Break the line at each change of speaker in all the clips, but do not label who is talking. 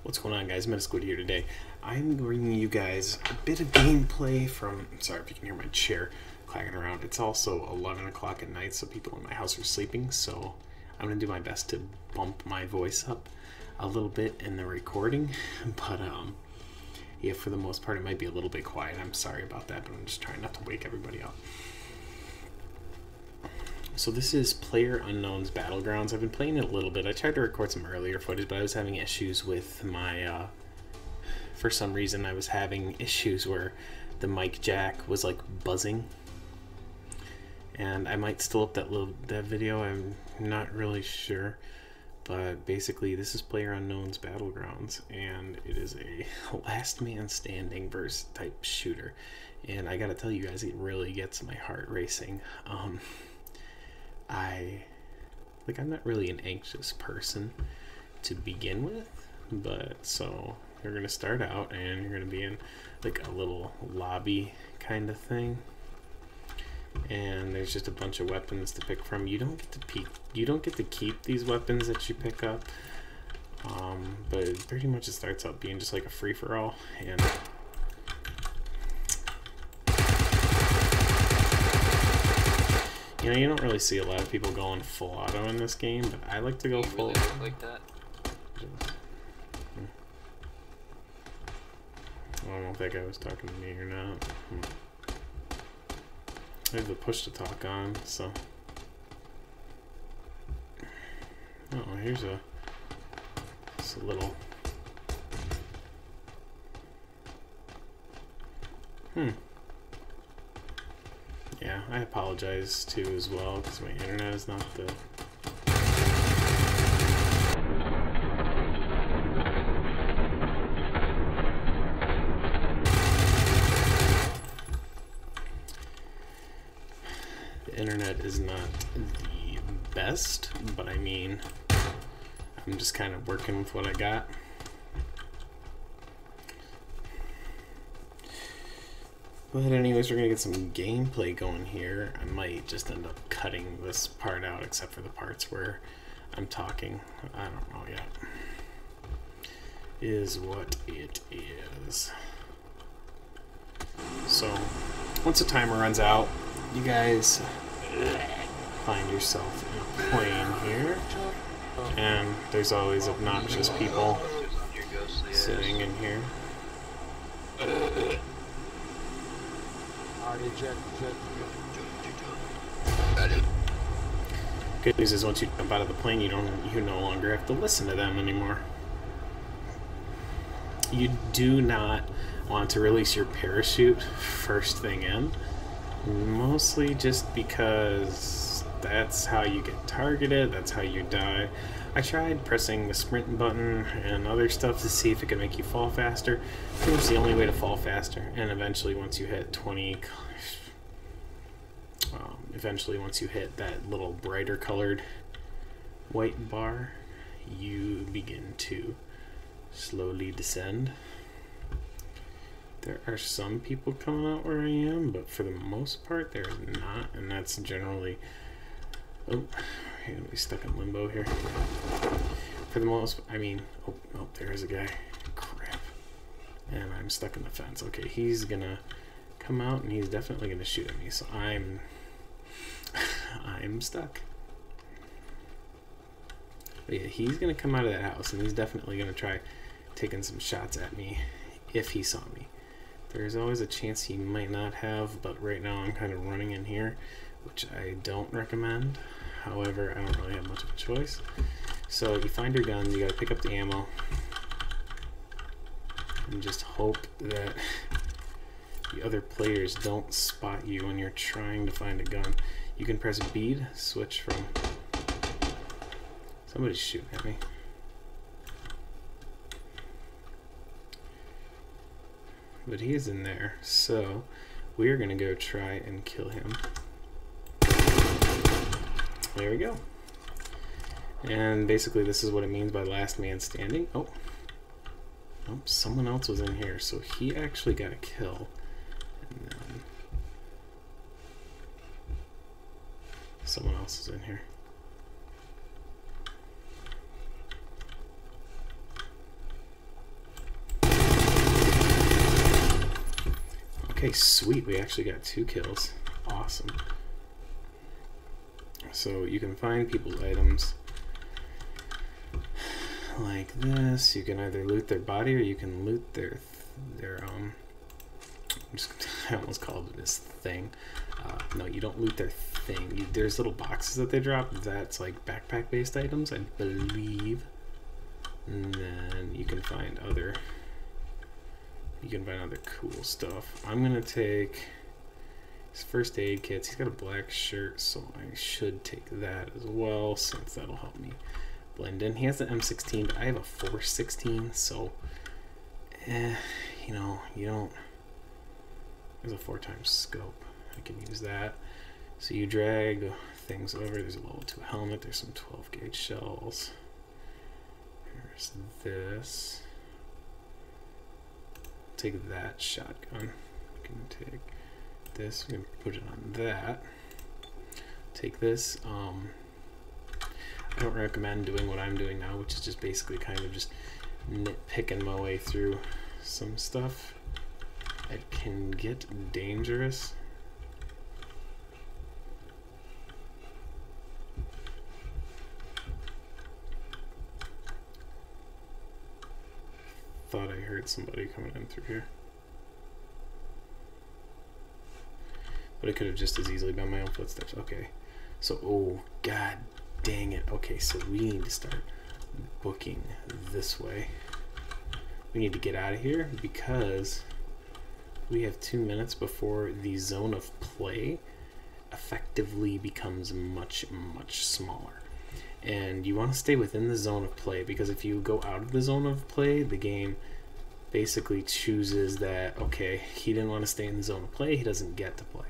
What's going on, guys? MediSquid here today. I'm bringing you guys a bit of gameplay from, sorry if you can hear my chair clacking around. It's also 11 o'clock at night, so people in my house are sleeping, so I'm going to do my best to bump my voice up a little bit in the recording, but yeah, for the most part it might be a little bit quiet. I'm sorry about that, but I'm just trying not to wake everybody up. So this is Playerunkown's Battlegrounds. I've been playing it a little bit. I tried to record some earlier footage, but I was having issues with my, for some reason I was having issues where the mic jack was like buzzing. And I might still up that video, I'm not really sure. But basically this is Playerunkown's Battlegrounds, and it is a last man standing versus type shooter. And I gotta tell you guys, it really gets my heart racing. I'm not really an anxious person to begin with, but so you're gonna start out and you're gonna be in like a little lobby kind of thing, and there's just a bunch of weapons to pick from. You don't get to keep these weapons that you pick up, but pretty much it starts out being just like a free-for-all. And you know, you don't really see a lot of people going full auto in this game, but I like to go full.
Really look like that?
I don't know if that guy was talking to me or not. I have the push to talk on, so. Oh, here's a little. Yeah, I apologize too as well because my internet is not the. The internet is not the best, but I mean, I'm just kind of working with what I got. But anyways, we're gonna get some gameplay going here. I might just end up cutting this part out, except for the parts where I'm talking. I don't know yet. Is what it is. So, once the timer runs out, you guys find yourself in a plane here, and there's always obnoxious people sitting in here. Good news is once you jump out of the plane, you no longer have to listen to them anymore. You do not want to release your parachute first thing in, mostly just because that's how you get targeted, that's how you die. I tried pressing the sprint button and other stuff to see if it could make you fall faster. Pretty much the only way to fall faster, and eventually once you hit 20, eventually once you hit that little brighter colored white bar, you begin to slowly descend. There are some people coming out where I am, but for the most part there's not, and that's generally, oh, I'm gonna be stuck in limbo here. For the most, I mean, oh, there's a guy. Crap. And I'm stuck in the fence. Okay, he's gonna come out and he's definitely gonna shoot at me, so I'm stuck. But yeah, he's gonna come out of that house and he's definitely gonna try taking some shots at me if he saw me. There's always a chance he might not have, but right now I'm kind of running in here, which I don't recommend. However, I don't really have much of a choice. So you find your guns, you gotta pick up the ammo, and just hope that the other players don't spot you when you're trying to find a gun. You can press B to switch from. Somebody's shooting at me. But he is in there, so we're gonna go try and kill him. There we go. And basically this is what it means by last man standing. Oh, someone else was in here, so he actually got a kill. And then someone else is in here. Okay, sweet. We actually got 2 kills. Awesome. So you can find people's items like this. You can either loot their body or you can loot their I almost called it this thing. No, you don't loot their thing. There's little boxes that they drop. That's like backpack based items, I believe. And then you can find other cool stuff. I'm gonna take his first aid kits. He's got a black shirt, so I should take that as well, since that'll help me blend in. He has the M16, but I have a 416, so you know, you don't. There's a 4x scope. I can use that. So you drag things over. There's a level 2 helmet. There's some 12 gauge shells. There's this. Take that shotgun. I can take this. We can put it on that. Take this. I don't recommend doing what I'm doing now, which is just basically kind of just nitpicking my way through some stuff. It can get dangerous. Thought I heard somebody coming in through here. But it could have just as easily been my own footsteps. Okay. So, oh, god dang it. Okay, so we need to start booking this way. We need to get out of here because we have 2 minutes before the zone of play effectively becomes much, much smaller. And you want to stay within the zone of play, because if you go out of the zone of play, the game basically chooses that, okay, he didn't want to stay in the zone of play, he doesn't get to play.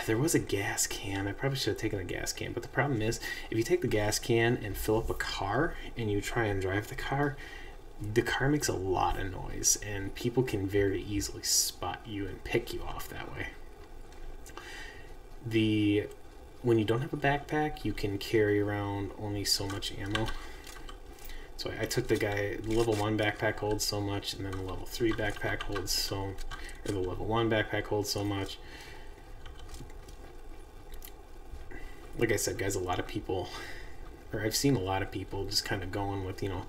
There was a gas can. I probably should have taken the gas can, but the problem is, if you take the gas can and fill up a car and you try and drive the car makes a lot of noise, and people can very easily spot you and pick you off that way. When you don't have a backpack, you can carry around only so much ammo. So I took the level 1 backpack holds so much, and then the level 3 backpack holds so, or the level 1 backpack holds so much. Like I said, guys, a lot of people, or I've seen a lot of people just kind of going with, you know,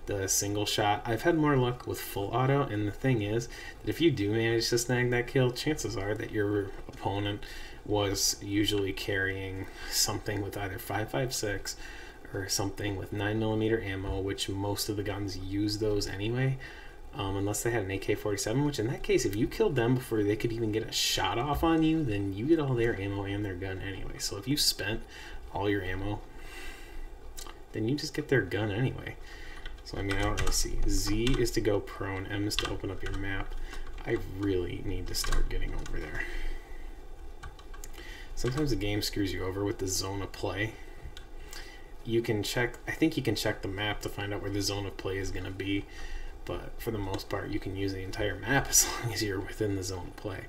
the single shot. I've had more luck with full auto, and the thing is that if you do manage to snag that kill, chances are that your opponent was usually carrying something with either 5.56 or something with 9mm ammo, which most of the guns use those anyway, unless they had an AK-47, which in that case, if you killed them before they could even get a shot off on you, then you get all their ammo and their gun anyway. So if you spent all your ammo, then you just get their gun anyway. So I mean, I don't really see. Z is to go prone, M is to open up your map. I really need to start getting over there. Sometimes the game screws you over with the zone of play. You can check, I think you can check the map to find out where the zone of play is going to be, but for the most part you can use the entire map as long as you're within the zone of play.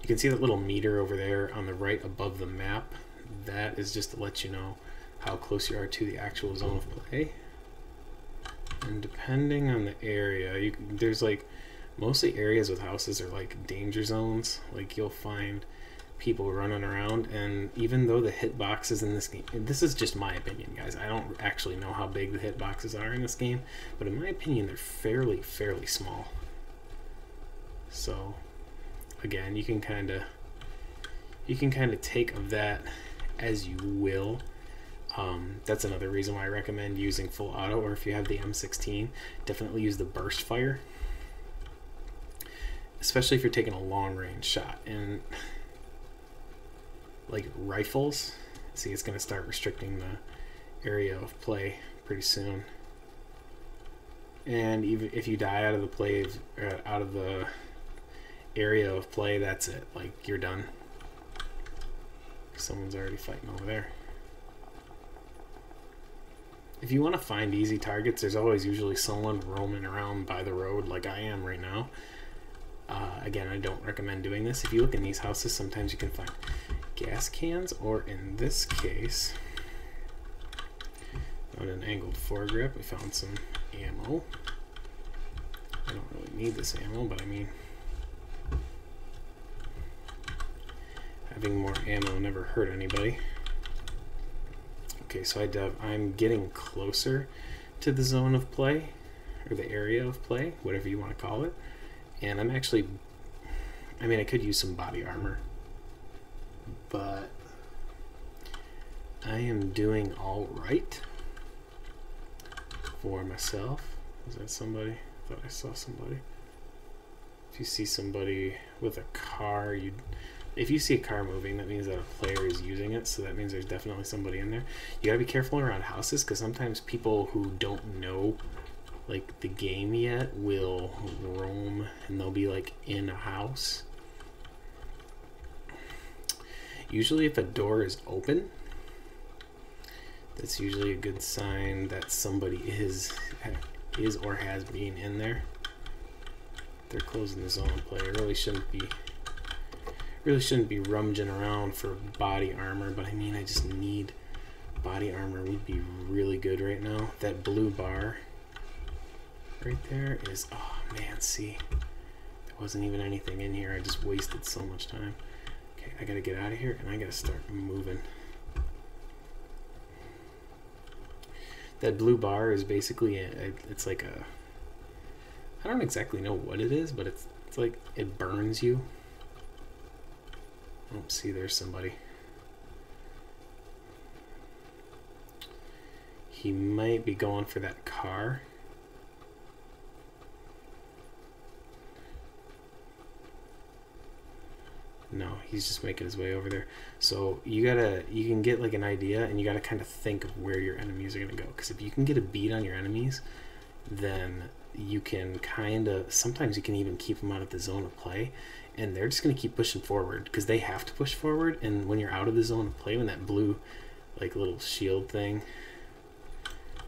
You can see that little meter over there on the right above the map. That is just to let you know how close you are to the actual zone of play. And depending on the area, there's like, mostly areas with houses are like danger zones. Like you'll find people running around, and even though the hitboxes in this game, this is just my opinion, guys, I don't actually know how big the hitboxes are in this game, but in my opinion they're fairly small. So again, you can kind of take of that as you will. That's another reason why I recommend using full auto, or if you have the M16, definitely use the burst fire, especially if you're taking a long range shot. And like rifles, see, it's going to start restricting the area of play pretty soon. And even if you die out of the play, out of the area of play, that's it. Like, you're done. Someone's already fighting over there. If you want to find easy targets, there's always usually someone roaming around by the road like I am right now. Again, I don't recommend doing this. If you look in these houses, sometimes you can find gas cans, or in this case, on an angled foregrip, we found some ammo. I don't really need this ammo, but I mean, having more ammo never hurt anybody. Okay, so I'm getting closer to the zone of play, or the area of play, whatever you want to call it. And I'm actually, I mean, I could use some body armor, but I am doing all right for myself. Is that somebody? I thought I saw somebody. If you see somebody with a car, if you see a car moving, that means that a player is using it, so that means there's definitely somebody in there. You gotta be careful around houses, because sometimes people who don't know like the game yet will roam, and they'll be like in a house. Usually if a door is open, that's usually a good sign that somebody is or has been in there. They're closing the zone play. I really shouldn't be rummaging around for body armor, but I mean, I just need body armor. Would be really good right now. That blue bar right there is, oh man, see, there wasn't even anything in here. I just wasted so much time. Okay, I gotta get out of here and I gotta start moving. That blue bar is basically it's like a, I don't exactly know what it is, but it's like it burns you. Oh, see, there's somebody. He might be going for that car. No, he's just making his way over there. So you can get like an idea, and you gotta kind of think of where your enemies are gonna go. Because if you can get a beat on your enemies, then you can kind of, sometimes you can even keep them out of the zone of play, and they're just gonna keep pushing forward because they have to push forward. And when you're out of the zone of play, when that blue like little shield thing,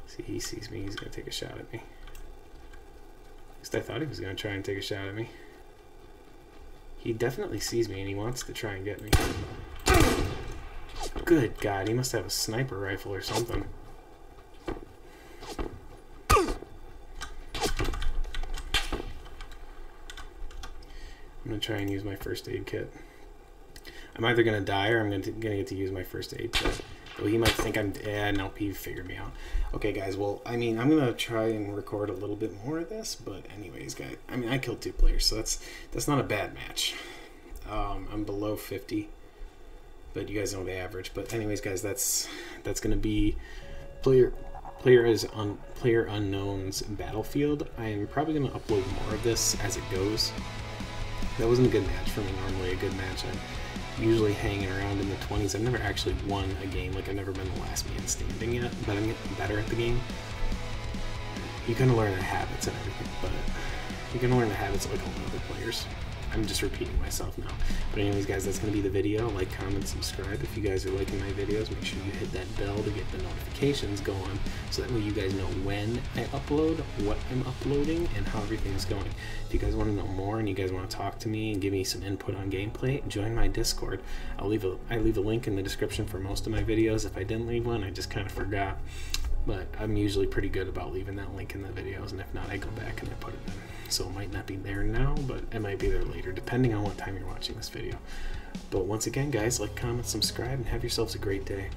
see, he sees me, he's gonna take a shot at me. At least I thought he was gonna try and take a shot at me. He definitely sees me and he wants to try and get me. Good God, he must have a sniper rifle or something. I'm gonna try and use my first aid kit. I'm either gonna die or I'm gonna get to use my first aid kit. Though he might think I'm, nope, he figured me out. Okay guys, well, I mean, I'm gonna try and record a little bit more of this, but anyways guys, I mean, I killed 2 players, so that's not a bad match. I'm below 50, but you guys know the average. But anyways guys, that's gonna be PlayerUnknown's Battlefield. I'm probably gonna upload more of this as it goes. That wasn't a good match for me. Normally a good match, I'm usually hanging around in the 20s. I've never actually won a game. Like, I've never been the last man standing yet, but I'm getting better at the game. You kind of learn the habits and everything, but you can learn the habits of like all the other players. I'm just repeating myself now. But anyways guys, that's going to be the video. Like, comment, subscribe. If you guys are liking my videos, make sure you hit that bell to get the notifications going, so that way you guys know when I upload, what I'm uploading, and how everything's going. If you guys want to know more and you guys want to talk to me and give me some input on gameplay, join my Discord. I leave a link in the description for most of my videos. If I didn't leave one, I just kind of forgot. But I'm usually pretty good about leaving that link in the videos, and if not, I go back and I put it in. So it might not be there now, but it might be there later, depending on what time you're watching this video. But once again, guys, like, comment, subscribe, and have yourselves a great day.